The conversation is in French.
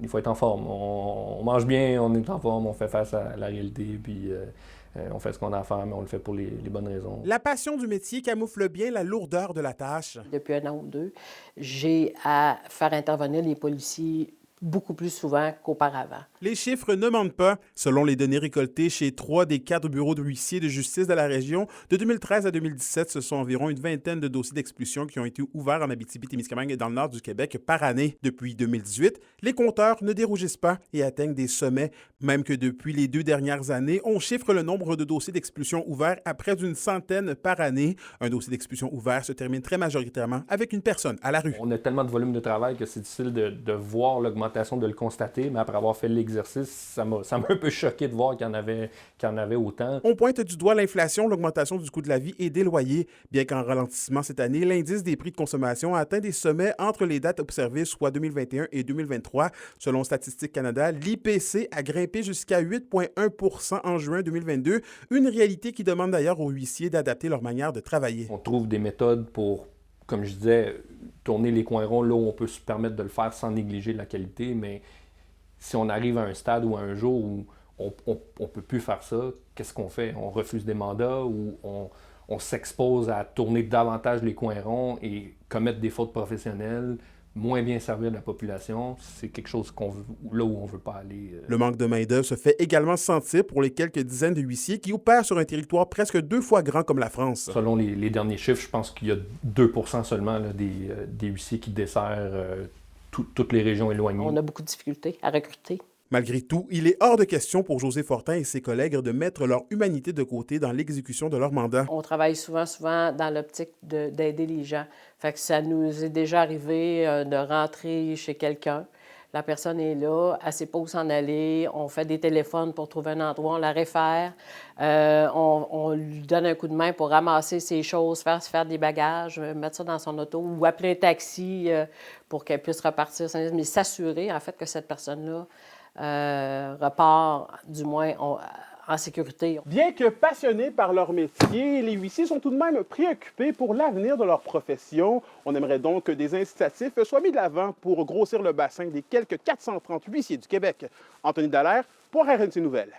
il faut être en forme. On mange bien, on est en forme, on fait face à la réalité, puis on fait ce qu'on a à faire, mais on le fait pour les bonnes raisons. La passion du métier camoufle bien la lourdeur de la tâche. Depuis 1 an ou 2, j'ai à faire intervenir les policiers beaucoup plus souvent qu'auparavant. Les chiffres ne mentent pas. Selon les données récoltées chez 3 des 4 bureaux de huissiers de justice de la région, de 2013 à 2017, ce sont environ une vingtaine de dossiers d'expulsion qui ont été ouverts en Abitibi-Témiscamingue et dans le nord du Québec par année. Depuis 2018, les compteurs ne dérougissent pas et atteignent des sommets. Même que depuis les 2 dernières années, on chiffre le nombre de dossiers d'expulsion ouverts à près d'une centaine par année. Un dossier d'expulsion ouvert se termine très majoritairement avec une personne à la rue. On a tellement de volume de travail que c'est difficile de voir l'augmentation, de le constater, mais après avoir fait l'exercice, ça m'a un peu choqué de voir qu'il y en avait autant. On pointe du doigt l'inflation, l'augmentation du coût de la vie et des loyers. Bien qu'en ralentissement cette année, l'indice des prix de consommation a atteint des sommets entre les dates observées, soit 2021 et 2023. Selon Statistique Canada, l'IPC a grimpé jusqu'à 8,1 % en juin 2022, une réalité qui demande d'ailleurs aux huissiers d'adapter leur manière de travailler. On trouve des méthodes pour, comme je disais, tourner les coins ronds là où on peut se permettre de le faire sans négliger la qualité, mais si on arrive à un stade ou à un jour où on ne peut plus faire ça, qu'est-ce qu'on fait? On refuse des mandats ou on s'expose à tourner davantage les coins ronds et commettre des fautes professionnelles, moins bien servir la population, c'est quelque chose là où on ne veut pas aller. Le manque de main-d'œuvre se fait également sentir pour les quelques dizaines de huissiers qui opèrent sur un territoire presque 2 fois grand comme la France. Selon les derniers chiffres, je pense qu'il y a 2 % seulement là, des huissiers qui desserrent toutes les régions éloignées. On a beaucoup de difficultés à recruter. Malgré tout, il est hors de question pour José Fortin et ses collègues de mettre leur humanité de côté dans l'exécution de leur mandat. On travaille souvent dans l'optique d'aider les gens. Fait que ça nous est déjà arrivé de rentrer chez quelqu'un. La personne est là, elle ne sait pas où s'en aller. On fait des téléphones pour trouver un endroit, on la réfère. On lui donne un coup de main pour ramasser ses choses, faire des bagages, mettre ça dans son auto ou appeler un taxi pour qu'elle puisse repartir. Mais s'assurer, en fait, que cette personne-là repart, du moins, en sécurité. Bien que passionnés par leur métier, les huissiers sont tout de même préoccupés pour l'avenir de leur profession. On aimerait donc que des incitatifs soient mis de l'avant pour grossir le bassin des quelques 430 huissiers du Québec. Anthony Dallaire pour RNC Nouvelles.